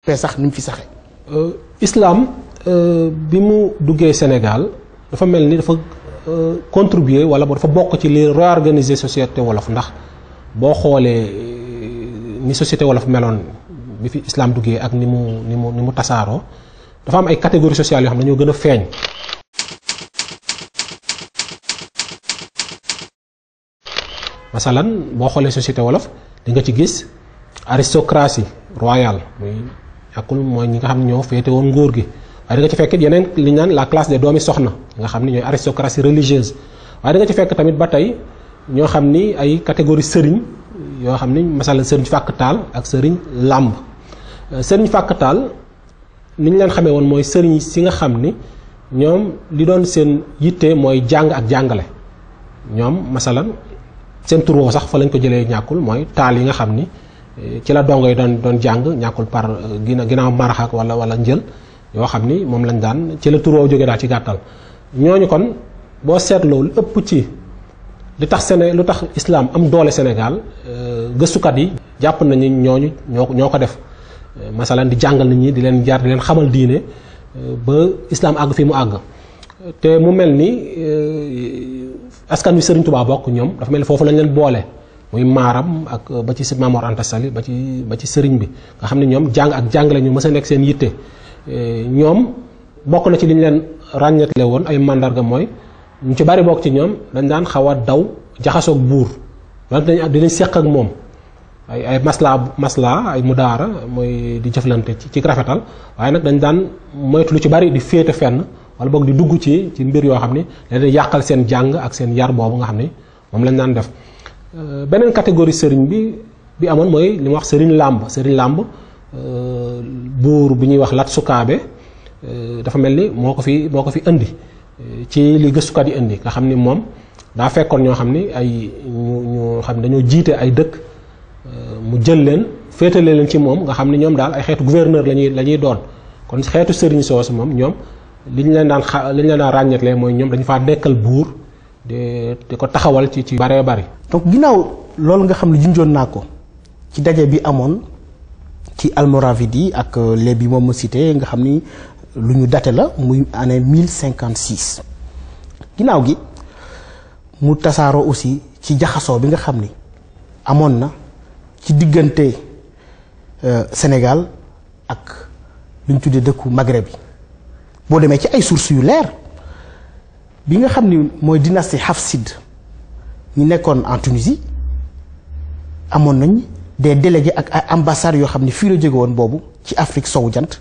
sax ni mu fi saxe islam bi mu duggee Sénégal dafa mel ni dafa contribuer wala dafa bokk ci li réorganiser société wolof ndax boo xoolee ni société wolof meloon bi fi islam duggee ak ni mu tasaaroo dafa am ay catégories sociales yoo xam ne dañoo gën a feeñ. masalan boo xoolee société wolof di nga ci gis aristocratie royale muy akul mooy ñi nga xam ne ñoo féete woon nguur gi waaye da nga ci fekk yeneen li ñu naan la classe des doomi soxna nga xam ne ñooy aristocratie religieuse waaye da nga ci fekk tamit ba tey ñoo xam ni ay catégorie sëriñ yoo xam ni masalan sëriñ fàkk taal ak sëriñ làmb sëriñ fàkk taal ni ñu leen xamee woon mooy sëriñ si nga xam ni ñoom li doon seen yitte mooy jàng ak jàngale ñoom masalan seen tur woo sax fa lañ ko jëlee ñàkkul mooy taal yi nga xam ni ci la dongo yi doon jàng ñàkkul par ginnaaw maraxak wala njël yoo xam ni moom lañ daan ci la tur woo jógee daal ci gàttal ñooñu kon boo seetloo lu ëpp ci lu tax islam am doole Sénégal gëstukat yi jàpp nañu ñooñu ñoo ko def masalan di jàngal nit ñi di leen jaar di leen xamal diine ba islam àgg fi mu àgg te mu mel ni askan wi Serigne Touba bokk ñoom dafa mel ni foofu lañ leen boole muy maaram ak ba ci Maam Mor Anta Sali ba ci sëriñ bi nga xam ne ñoom jàng ak jàngale ñu mës a nekk seen yitte ñoom bokk na ci li ñu leen ràññetle woon ay mandarga mooy ñu ci bari bokk ci ñoom dañ daan xaw a daw jaxasoog buur wala dinañ seq ak moom ay masla ay mudaara mooy di jëflante ci rafetal waaye nag dañ daan moytu lu ci bari di féete fenn wala boog di dugg ci mbir yoo xam ni dañuy yàqal seen jàng ak seen yar boobu nga xam ni moom lañ daan def. beneen catégorie sëriñ bi amoon mooy li ma wax sëriñ làmb buur bi ñuy wax Lat Sukaabe dafa mel ni moo ko fi indi ci li gëstukat yi indi nga xam ni moom daa fekkoon ñoo xam ni ay ñu xam ne dañoo jiite ay dëkk mu jël leen féetale leen ci moom nga xam ni ñoom daal ay xeetu gouverneur la ñuy doon kon xeetu sëriñ soosu moom ñoom li ñu leen daan ràññeetlee mooy ñoom dañu faa nekkal buur di ko taxawal ci baree bari. donc ginnaaw loolu nga xam ne junjoon naa ko ci daje bi amoon ci Almoravidi ak les bi moom ma cité nga xam ni lu ñu date la muy année 1056 ginnaaw gi mu tasaaroo aussi ci jaxasoo bi nga xam ni amoon na ci diggante Sénégal ak lu ñu tuddee dëkku Maghreb bi boo demee ci ay sources yu leer bi nga xam ni mooy dynastie Hafsid ñi nekkoon en Tunisie amoon nañ des délégués ak ay ambassades yoo xam ni fii la jóge woon boobu ci Afrique sowu jant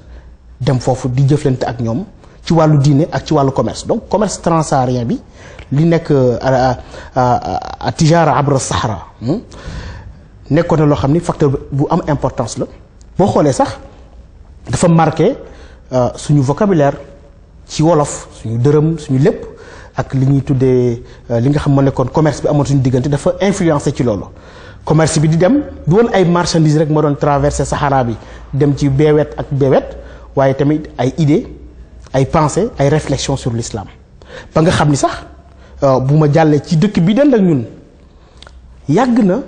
dem foofu di jëflante ak ñoom ci wàllu diine ak ci wàllu commerce donc commerce transsaharien bi li nekk tijara abra Sahara nekkoon na loo xam ni facteur bu am importance la boo xoolee sax dafa marqué suñu vocabulaire ci wolof suñu dërëm suñu lépp ak li ñuy tuddee li nga xam moo nekkoon commerce bi amoon suñu diggante dafa influencé ci loolu commerce bi di dem du woon ay marchandises rek moo doon traversé Sahara bi dem ci beewet ak beewet waaye tamit ay idées ay pensées ay réflexions sur l'islam ba nga xam ni sax bu ma jàllee ci dëkk bi dend ak ñun yàgg na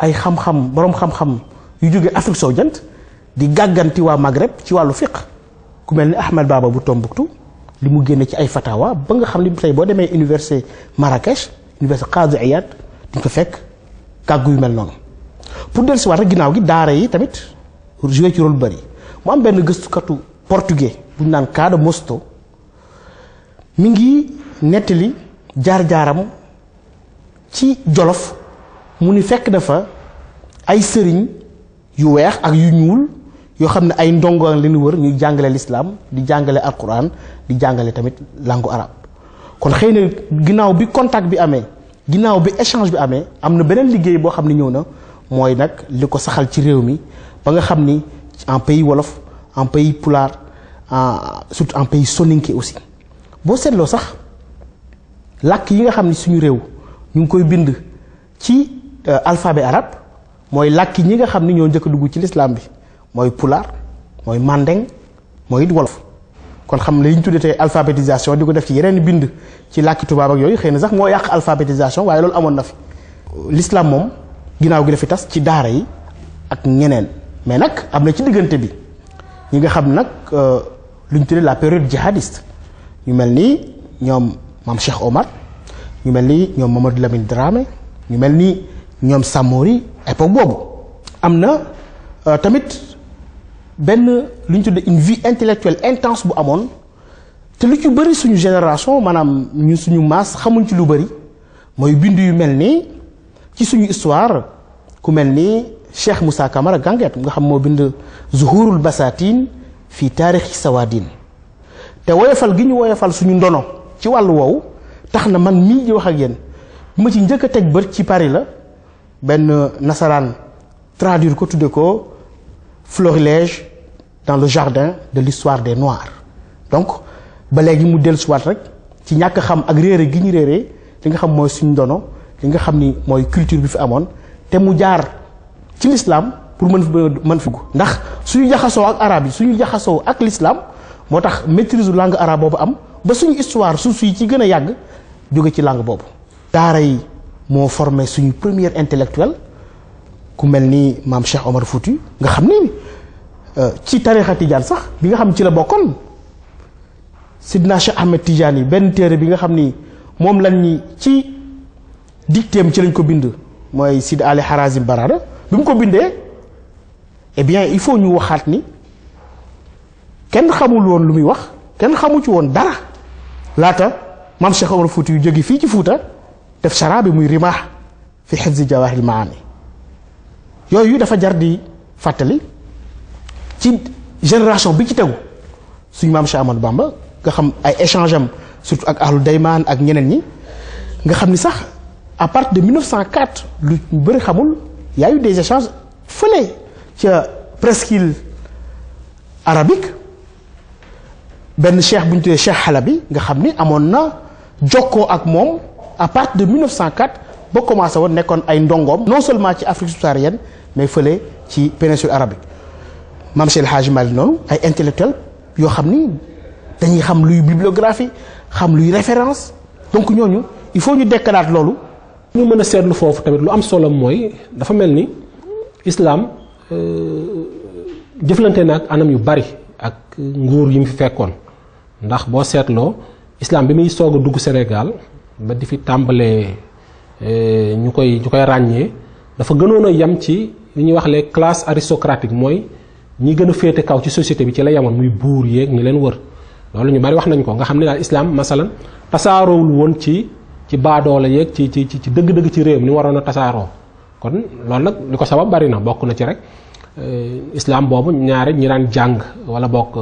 ay xam-xam boroom xam-xam yu jóge Afrique sowu jant di gàgganti waa Maghreb ci wàllu fiqh ku mel ni Ahmed Baba bu Tombouctou li mu génne ci ay fatawa ba nga xam ni tey boo demee université Marrakech université Qadi Iyad di ko fekk kàggu yu mel noonu pour dellusiwaat rek ginnaaw gi daara yi tamit joué ci rôle bu bëri mu am benn gëstukatu portugais bu ñu naan Cada Mosto mi ngi nettali jaar-jaaram ci Jolof mu ni fekk dafa ay sëriñ yu weex ak yu ñuul yoo xam ne ay ndongo leen wër ñuy jàngale l'islam di jàngale alquran di jàngale tamit langue arabe kon xëy na ginnaaw bi contact bi amee ginnaaw bi échange bi amee am na beneen liggéey boo xam ne ñëw na mooy nag li ko saxal ci réew mi ba nga xam ni en pays wolof en pays pulaar surtout en pays soninké aussi boo seetloo sax làkk yi nga xam ni suñu réew ñu ngi koy bind ci alphabet arabe mooy làkk ñi nga xam ni ñoo njëkk a dugg ci l'islam bi mooy pulaar mooy mandeng mooy it wolof kon xam ne li ñu tuddee tey alphabétisation di ko def ci yeneen bind ci làkki tubaab ak yooyu xëy na sax moo yàq alphabétisation waaye loolu amoon na fi l'islam moom ginnaaw gi dafi tas ci daara yi ak ñeneen mais nag am na ci diggante bi ñi nga xam nag lu ñu tuddee la période djihadiste ñu mel ni ñoom maam Cheikh Omar ñu mel ni ñoom Mamadou Lamine Dramé ñu mel ni ñoom Samori époque boobu am na tamit benn lu ñu tuddee une vie intellectuelle intense bu amoon te lu ci bëri suñu génération maanaam ñu suñu maas xamuñ ci lu bëri mooy bind yu mel ni ci suñu histoire ku mel ni Cheikh Moussa Camara Ganguet nga xam moo bind Zuhurul Basatin fii taarixi Sawadin te woyofal gi ñu woyofal suñu ndono ci wàllu woowu tax na man mii di wax ak yéen bi ma ci njëkk a teg bët ci Paris la benn nasaraan traduire ko tudde ko Florilège dans le jardin de l'histoire des Noirs donc ba léegi mu dellusiwaat rek ci ñàkk xam ak réere gi ñu réeree li nga xam mooy suñu ndono li nga xam ni mooy culture bi fi amoon te mu jaar ci l'islam pour mën fi ndax suñu jaxasoo ak arabe yi suñu jaxasoo ak l'islam moo tax maîtrise langue arabe boobu am ba suñu histoire suuf yi ci gën a yàgg jóge ci langue boobu. daara yi moo formé suñu première intellectuel ku mel ni maam Cheikh Omar Fouti nga xam ni ci tarixa Tijaan sax bi nga xam ci la bokkoon Sidna Cheikh Ahmed Tidiane yi benn téere bi nga xam ni moom lañ ñi ci dictéem ci lañ ko bind mooy Sid Ali Harazim Barada bi mu ko bindee eh bien il faut ñu waxaat ni kenn xamul woon lu muy wax kenn xamu ci woon dara laata maam Cheikh Omar Fouti yu jóge fii ci Fuuta def chara bi muy rimaax fi hifzi jawahiril maani yooyu dafa jar di fàttali ci génération bi ci tegu suñu maam Cheikh Ahmadou Bamba nga xam ay échange am surtout ak ahlu daymaan ak ñeneen ñi nga xam ni sax à partir de 1904 lu bëri xamul y a eu des échanges fële ca presqu'île arabique benn cheikh bu ñu tuddee Cheikh Halabi nga xam ni amoon na jokkoo ak moom à partir de 1904 ba commencé woon nekkoon ay ndongoom non seulement ci Afrique subsaharienne mais fële ci péninsule arabique Mame Cheikh El Hadji Malick noonu ay intellectuels yoo xam ni dañuy xam luy bibliographie xam luy référence donc ñooñu il faut ñu dekkalaat loolu. ñu mën a seetlu foofu tamit lu am solo mooy dafa mel ni islam jëflante na ak anam yu bari ak nguur yi mu fi fekkoon ndax boo seetloo islam bi muy soog a dugg Sénégal ba di fi tàmbalee ñu koy ràññee dafa gënoon a yem ci li ñuy wax les classes aristocratiques mooy ñi gën a féete kaw ci société bi ci la yemoon muy buur yeeg ñi leen wër loolu ñu bari wax nañ ko nga xam ne daal islam masalan tasaaroowul woon ci baadoola yeeg ci dëgg-dëgg ci réew mi ni waroon a tasaaroo kon loolu nag li ko sabab bari na bokk na ci rek islam boobu ñaare ñi daan jàng wala bokk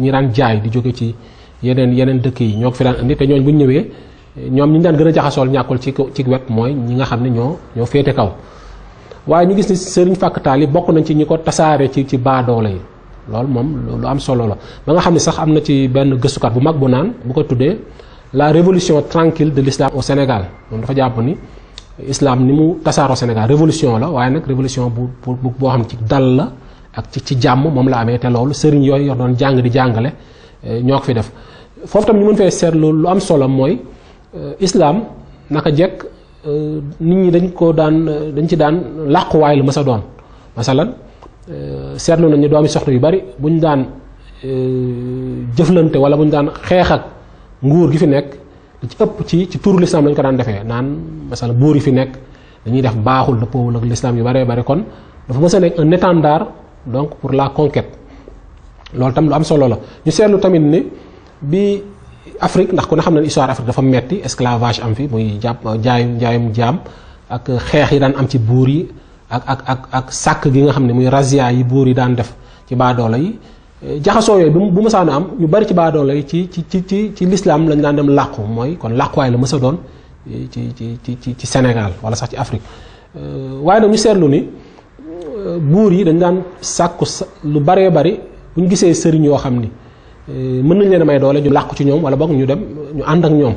ñi daan jaay di jóge ci yeneen dëkk yi ñoo ko fi daan indi te ñooñ bu ñu ñëwee ñoom ñi daan gën a jaxasool ñàkkul ci wet mooy ñi nga xam ne ñoo féete kaw waaye ñu gis ni sëriñ fàkktaal yi bokk nañ ci ñi ko tasaare ci baadoola yi loolu moom lu am solo la ba nga xam ne sax am na ci benn gëstukat bu mag bu naan bu ko tuddee la révolution tranquille de l'islam au Sénégal moom dafa jàpp ni islam ni mu tasaaroo Sénégal révolution la waaye nag révolution boo xam ne ci dal la ak ci jàmm moom la amee te loolu sëriñ yooyu yor doon jàng di jàngale ñoo ko fi def foofu tam ñu mën fee seetlu lu am solo mooy islam naka jekk nit ñi dañ ci daan làquwaay lu mës a doon masalan seetlu nañu doomi soxna yu bari bu ñu daan jëflante wala bu ñu daan xeex ak nguur gi fi nekk li ci ëpp ci turu l'islam lañ ko daan defee naan masala buur yi fi nekk dañuy def baaxul dëppoowul ak l'islam yu baree bari kon dafa mës a nekk un étendard donc pour la conquête loolu tam lu am solo la ñu seetlu tamit ni bi Afrique ndax ku ne xam ne histoire Afrique dafa metti esclavage am fi muy jaayum jaam ak xeex yi daan am ci buur yi ak sàkk gi nga xam ne muy razzia yi buur yi daan def ci baadoola yi jaxasoo yooyu bu mësaan a am ñu bari ci baadoola yi ci l'islam lañ daan dem làqu mooy kon làquwaay la mës a doon ci Sénégal wala sax ci Afrique waaye nag ñu seetlu ni buur yi dañ daan sàkku lu baree bari bu ñu gisee sëriñ yoo xam ni mën nañ leen a may doole ñu làqu ci ñoom wala boog ñu dem ñu ànd ak ñoom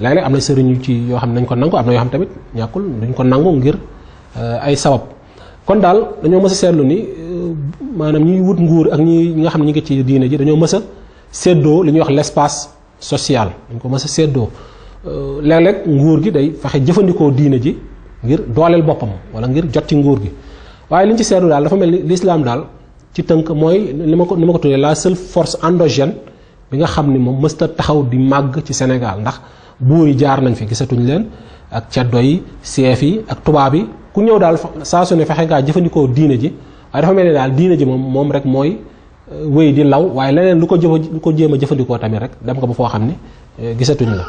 léeg-léeg am na sëriñ yu ci yoo xam ne nañ ko nangu am na yoo xam tamit ñàkkul duñ ko nangu ngir ay sabab kon daal dañoo mës a seetlu ni maanaam ñuy wut nguur ak ñi nga xam ne ñu ngi ci diine ji dañoo mës a séddoo li ñuy wax l'espace social dañ ko mës a séddoo léeg-léeg nguur gi day fexe jëfandikoo diine ji ngir dooleel boppam wala ngir jot ci nguur gi waaye li ñu ci seetlu daal dafa mel ni l'islam daal ci tënk mooy ni ma ko tuddee la seule force endogène bi nga xam ni moom mësta taxaw di màgg ci Sénégal ndax buur yi jaar nañ fi gisatuñ leen ak ceddo yi seef yi ak tubaab yi ku ñëw daal saa su ne fexe ngaa jëfandikoo diine ji waaye dafa mel ni daal diine ji moom rek mooy wéy di law waaye leneen lu ko jéem a jëfandikoo tamit rek dem ko ba foo xam ni gisatuñ la.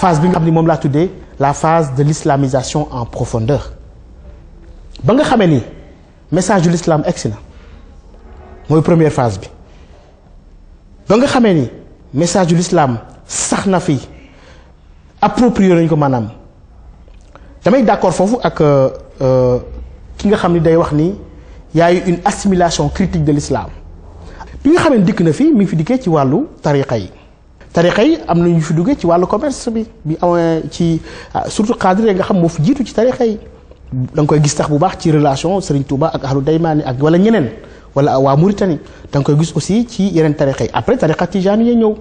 phase bi nga xam ni moom laa tuddee la phase de l'islamisation en profondeur ba nga xamee ni message de l'islam egsi na mooy première phase bi ba nga xamee ni message de l'islam sax na fi approprié nañ ko maanaam damay d'accord foofu ak ki nga xam ni day wax ni y a eu une assimilation critique de l'islam bi nga xamee ni dikk na fi mi ngi fi dikkee ci wàllu tariqa yi am na ñu fi duggee ci wàllu commerce bi amee ci surtout cadre nga xam moo fi jiitu ci tariqa yi da nga koy gis tax bu baax ci relation Serigne Touba ak ahlu daymaani ak wala ñeneen wala waa Mauritanie da nga koy gis aussi ci yeneen tariqa yi après tariqa tijaani yi ñëw